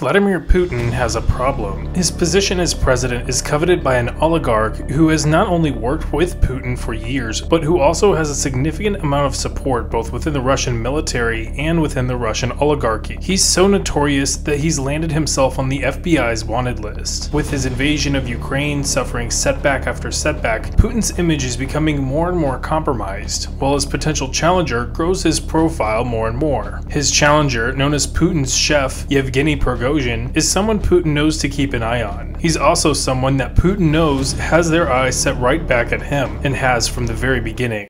Vladimir Putin has a problem. His position as president is coveted by an oligarch who has not only worked with Putin for years, but who also has a significant amount of support both within the Russian military and within the Russian oligarchy. He's so notorious that he's landed himself on the FBI's wanted list. With his invasion of Ukraine suffering setback after setback, Putin's image is becoming more and more compromised, while his potential challenger grows his profile more and more. His challenger, known as Putin's chef, Yevgeny Prigozhin, is someone Putin knows to keep an eye on. He's also someone that Putin knows has their eyes set right back at him, and has from the very beginning.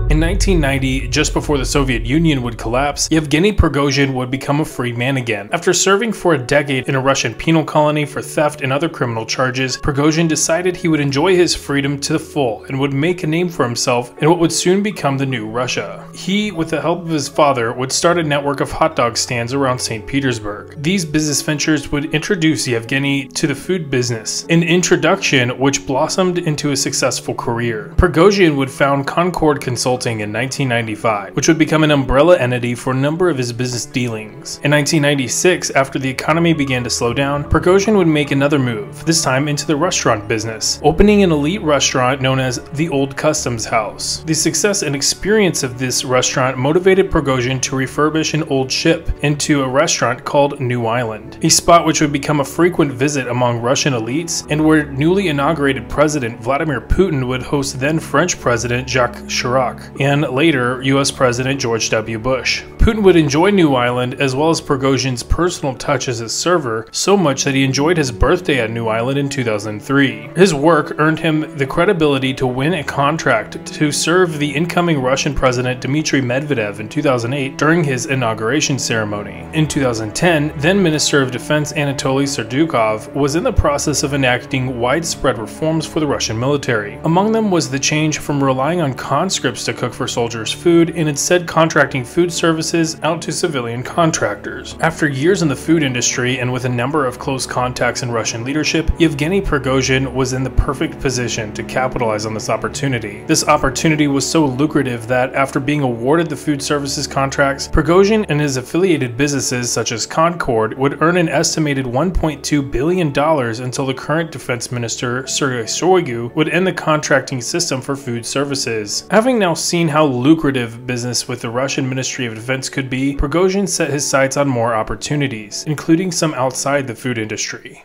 In 1990, just before the Soviet Union would collapse, Yevgeny Prigozhin would become a free man again. After serving for a decade in a Russian penal colony for theft and other criminal charges, Prigozhin decided he would enjoy his freedom to the full and would make a name for himself in what would soon become the new Russia. He, with the help of his father, would start a network of hot dog stands around St. Petersburg. These business ventures would introduce Yevgeny to the food business, an introduction which blossomed into a successful career. Prigozhin would found Concord Consulting in 1995, which would become an umbrella entity for a number of his business dealings. In 1996, after the economy began to slow down, Prigozhin would make another move, this time into the restaurant business, opening an elite restaurant known as the Old Customs House. The success and experience of this restaurant motivated Prigozhin to refurbish an old ship into a restaurant called New Island, a spot which would become a frequent visit among Russian elites and where newly inaugurated President Vladimir Putin would host then French President Jacques Chirac and later US President George W. Bush. Putin would enjoy New Island as well as Prigozhin's personal touch as his server, so much that he enjoyed his birthday at New Island in 2003. His work earned him the credibility to win a contract to serve the incoming Russian President Dmitry Medvedev in 2008 during his inauguration ceremony. In 2010, then Minister of Defense Anatoly Serdyukov was in the process of enacting widespread reforms for the Russian military. Among them was the change from relying on conscripts to cook for soldiers' food and instead contracting food services out to civilian contractors. After years in the food industry and with a number of close contacts in Russian leadership, Yevgeny Prigozhin was in the perfect position to capitalize on this opportunity. This opportunity was so lucrative that after being awarded the food services contracts, Prigozhin and his affiliated businesses such as Concord would earn an estimated $1.2 billion until the current defense minister Sergei Shoigu would end the contracting system for food services. Having now seen how lucrative business with the Russian Ministry of Defense could be, Prigozhin set his sights on more opportunities, including some outside the food industry.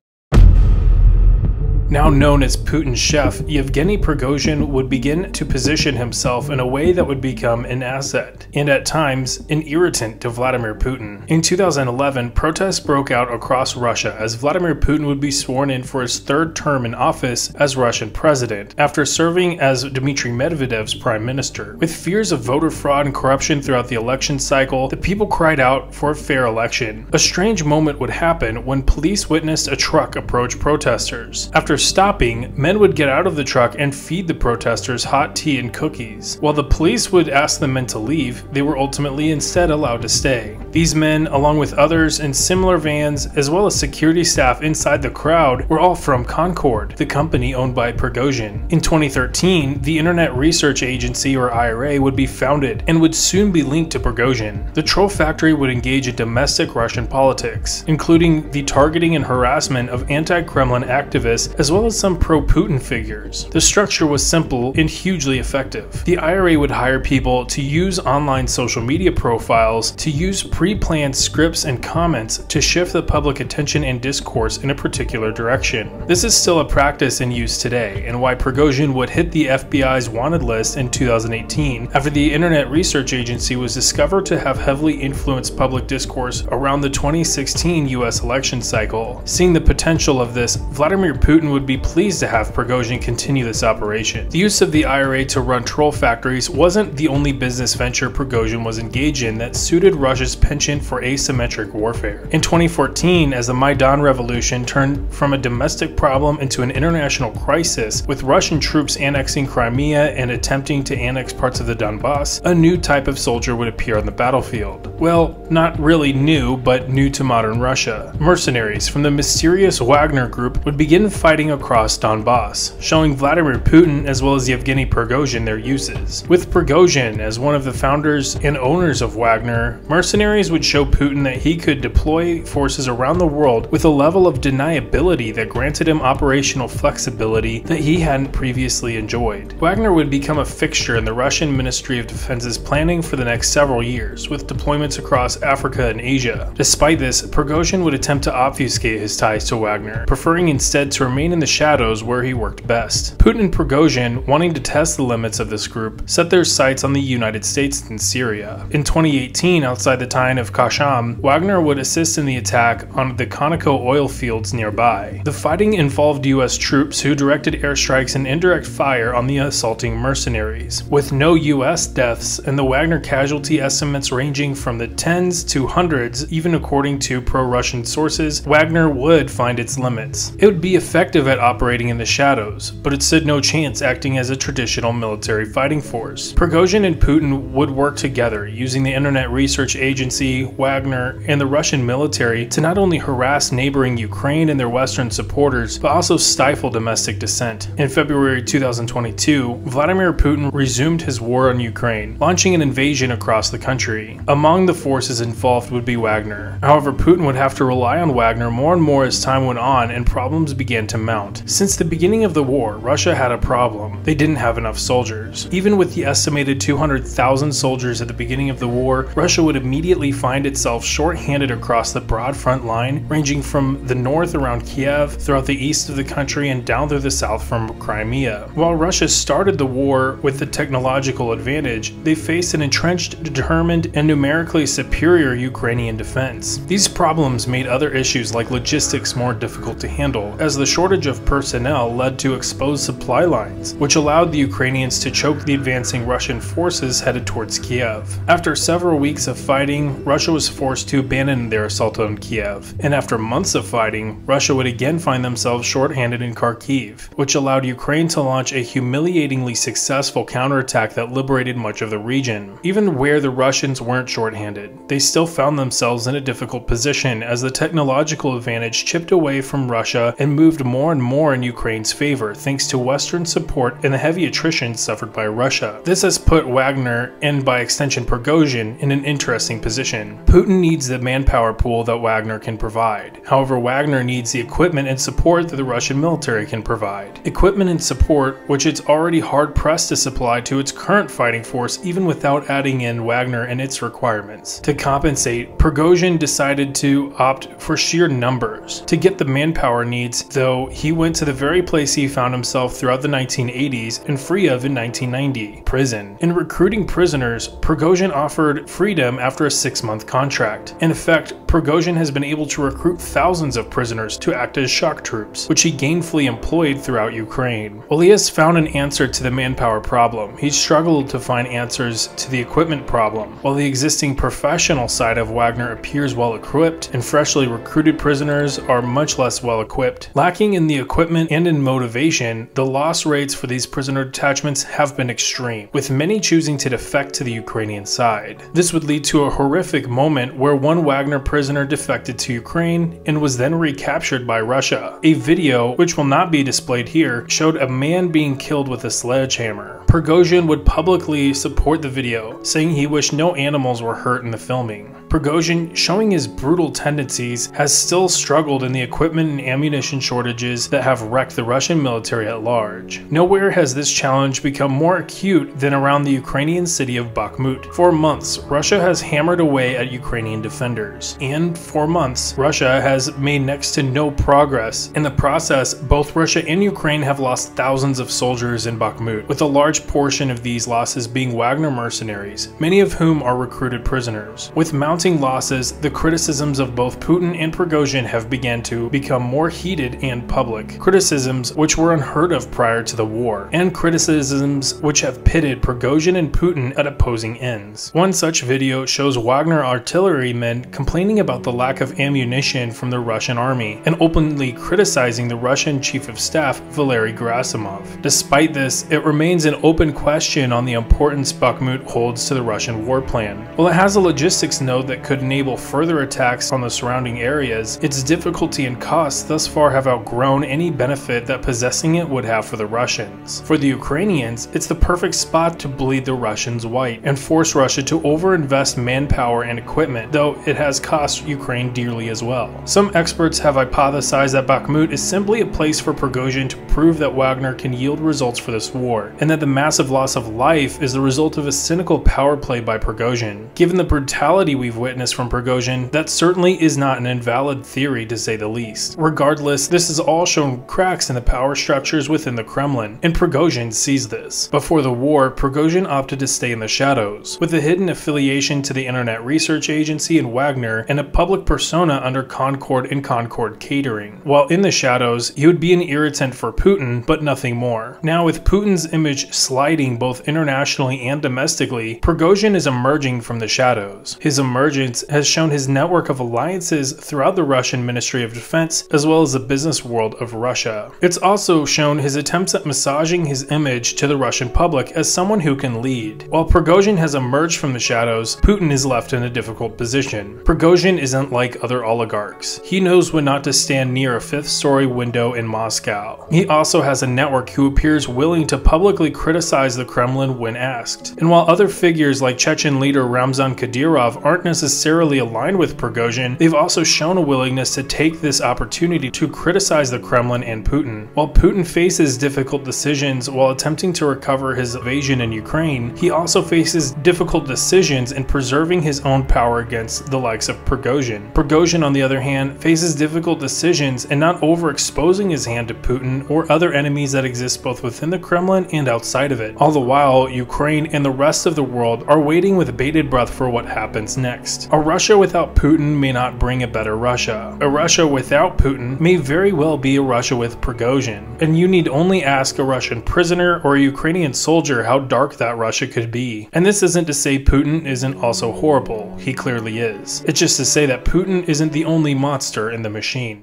Now known as Putin's chef, Yevgeny Prigozhin would begin to position himself in a way that would become an asset, and at times, an irritant to Vladimir Putin. In 2011, protests broke out across Russia as Vladimir Putin would be sworn in for his third term in office as Russian president, after serving as Dmitry Medvedev's prime minister. With fears of voter fraud and corruption throughout the election cycle, the people cried out for a fair election. A strange moment would happen when police witnessed a truck approach protesters. After stopping, men would get out of the truck and feed the protesters hot tea and cookies. While the police would ask the men to leave, they were ultimately instead allowed to stay. These men, along with others in similar vans, as well as security staff inside the crowd, were all from Concord, the company owned by Prigozhin. In 2013, the Internet Research Agency, or IRA, would be founded and would soon be linked to Prigozhin. The Troll Factory would engage in domestic Russian politics, including the targeting and harassment of anti-Kremlin activists as well as some pro-Putin figures. The structure was simple and hugely effective. The IRA would hire people to use online social media profiles to use pre-planned scripts and comments to shift the public attention and discourse in a particular direction. This is still a practice in use today, and why Prigozhin would hit the FBI's wanted list in 2018 after the Internet Research Agency was discovered to have heavily influenced public discourse around the 2016 US election cycle. Seeing the potential of this, Vladimir Putin would be pleased to have Prigozhin continue this operation. The use of the IRA to run troll factories wasn't the only business venture Prigozhin was engaged in that suited Russia's penchant for asymmetric warfare. In 2014, as the Maidan revolution turned from a domestic problem into an international crisis, with Russian troops annexing Crimea and attempting to annex parts of the Donbass, a new type of soldier would appear on the battlefield. Well, not really new, but new to modern Russia. Mercenaries from the mysterious Wagner group would begin fighting fighting across Donbass, showing Vladimir Putin as well as Yevgeny Prigozhin their uses. With Prigozhin as one of the founders and owners of Wagner, mercenaries would show Putin that he could deploy forces around the world with a level of deniability that granted him operational flexibility that he hadn't previously enjoyed. Wagner would become a fixture in the Russian Ministry of Defense's planning for the next several years, with deployments across Africa and Asia. Despite this, Prigozhin would attempt to obfuscate his ties to Wagner, preferring instead to remain in the shadows where he worked best. Putin and Prigozhin, wanting to test the limits of this group, set their sights on the United States and Syria. In 2018, outside the town of Kasham, Wagner would assist in the attack on the Conoco oil fields nearby. The fighting involved US troops who directed airstrikes and indirect fire on the assaulting mercenaries, with no US deaths and the Wagner casualty estimates ranging from the tens to hundreds, even according to pro-Russian sources. Wagner would find its limits. It would be effective at operating in the shadows, but it stood no chance acting as a traditional military fighting force. Prigozhin and Putin would work together, using the Internet Research Agency, Wagner, and the Russian military to not only harass neighboring Ukraine and their Western supporters, but also stifle domestic dissent. In February 2022, Vladimir Putin resumed his war on Ukraine, launching an invasion across the country. Among the forces involved would be Wagner. However, Putin would have to rely on Wagner more and more as time went on and problems began to mount. Since the beginning of the war, Russia had a problem. They didn't have enough soldiers. Even with the estimated 200,000 soldiers at the beginning of the war, Russia would immediately find itself short-handed across the broad front line, ranging from the north around Kiev, throughout the east of the country, and down through the south from Crimea. While Russia started the war with the technological advantage, they faced an entrenched, determined, and numerically superior Ukrainian defense. These problems made other issues like logistics more difficult to handle, as the shortage of personnel led to exposed supply lines, which allowed the Ukrainians to choke the advancing Russian forces headed towards Kiev. After several weeks of fighting, Russia was forced to abandon their assault on Kiev, and after months of fighting, Russia would again find themselves short-handed in Kharkiv, which allowed Ukraine to launch a humiliatingly successful counterattack that liberated much of the region. Even where the Russians weren't short-handed, they still found themselves in a difficult position as the technological advantage chipped away from Russia and moved more and more in Ukraine's favor thanks to Western support and the heavy attrition suffered by Russia. This has put Wagner, and by extension Prigozhin, in an interesting position. Putin needs the manpower pool that Wagner can provide. However, Wagner needs the equipment and support that the Russian military can provide. Equipment and support which it's already hard-pressed to supply to its current fighting force even without adding in Wagner and its requirements. To compensate, Prigozhin decided to opt for sheer numbers. To get the manpower needs, though, he went to the very place he found himself throughout the 1980s and free of in 1990, prison. In recruiting prisoners, Prigozhin offered freedom after a 6-month contract. In effect, Prigozhin has been able to recruit thousands of prisoners to act as shock troops, which he gainfully employed throughout Ukraine. While he has found an answer to the manpower problem, he's struggled to find answers to the equipment problem. While the existing professional side of Wagner appears well equipped, and freshly recruited prisoners are much less well equipped. Lacking in the equipment and in motivation, the loss rates for these prisoner detachments have been extreme, with many choosing to defect to the Ukrainian side. This would lead to a horrific moment where one Wagner prisoner defected to Ukraine and was then recaptured by Russia. A video, which will not be displayed here, showed a man being killed with a sledgehammer. Prigozhin would publicly support the video, saying he wished no animals were hurt in the filming. Prigozhin, showing his brutal tendencies, has still struggled in the equipment and ammunition shortages that have wrecked the Russian military at large. Nowhere has this challenge become more acute than around the Ukrainian city of Bakhmut. For months, Russia has hammered away at Ukrainian defenders, and for months, Russia has made next to no progress. In the process, both Russia and Ukraine have lost thousands of soldiers in Bakhmut, with a large portion of these losses being Wagner mercenaries, many of whom are recruited prisoners. With mounting losses, the criticisms of both Putin and Prigozhin have begun to become more heated and public. Criticisms which were unheard of prior to the war, and criticisms which have pitted Prigozhin and Putin at opposing ends. One such video shows Wagner artillerymen complaining about the lack of ammunition from the Russian army, and openly criticizing the Russian Chief of Staff Valery Gerasimov. Despite this, it remains an open question on the importance Bakhmut holds to the Russian war plan. While it has a logistics node that could enable further attacks on the surrounding areas, its difficulty and costs thus far have outgrown outgrown any benefit that possessing it would have for the Russians. For the Ukrainians, it's the perfect spot to bleed the Russians white and force Russia to overinvest manpower and equipment, though it has cost Ukraine dearly as well. Some experts have hypothesized that Bakhmut is simply a place for Prigozhin to prove that Wagner can yield results for this war, and that the massive loss of life is the result of a cynical power play by Prigozhin. Given the brutality we've witnessed from Prigozhin, that certainly is not an invalid theory to say the least. Regardless, this has all shown cracks in the power structures within the Kremlin, and Prigozhin sees this. Before the war, Prigozhin opted to stay in the shadows, with a hidden affiliation to the Internet Research Agency and Wagner, and a public persona under Concord and Concord Catering. While in the shadows, he would be an irritant for Putin, but nothing more. Now, with Putin's image sliding both internationally and domestically, Prigozhin is emerging from the shadows. His emergence has shown his network of alliances throughout the Russian Ministry of Defense, as well as the business world of Russia. It's also shown his attempts at massaging his image to the Russian public as someone who can lead. While Prigozhin has emerged from the shadows, Putin is left in a difficult position. Prigozhin isn't like other oligarchs. He knows when not to stand near a fifth-story window in Moscow. He also has a network who appears willing to publicly criticize the Kremlin when asked. And while other figures like Chechen leader Ramzan Kadyrov aren't necessarily aligned with Prigozhin, they've also shown a willingness to take this opportunity to criticize the Kremlin and Putin. While Putin faces difficult decisions while attempting to recover his invasion in Ukraine, he also faces difficult decisions in preserving his own power against the likes of Prigozhin. Prigozhin, on the other hand, faces difficult decisions in not overexposing his hand to Putin or other enemies that exist both within the Kremlin and outside of it. All the while, Ukraine and the rest of the world are waiting with bated breath for what happens next. A Russia without Putin may not bring a better Russia. A Russia without Putin may very well be a Russia with Prigozhin. And you need only ask a Russian prisoner or a Ukrainian soldier how dark that Russia could be. And this isn't to say Putin isn't also horrible. He clearly is. It's just to say that Putin isn't the only monster in the machine.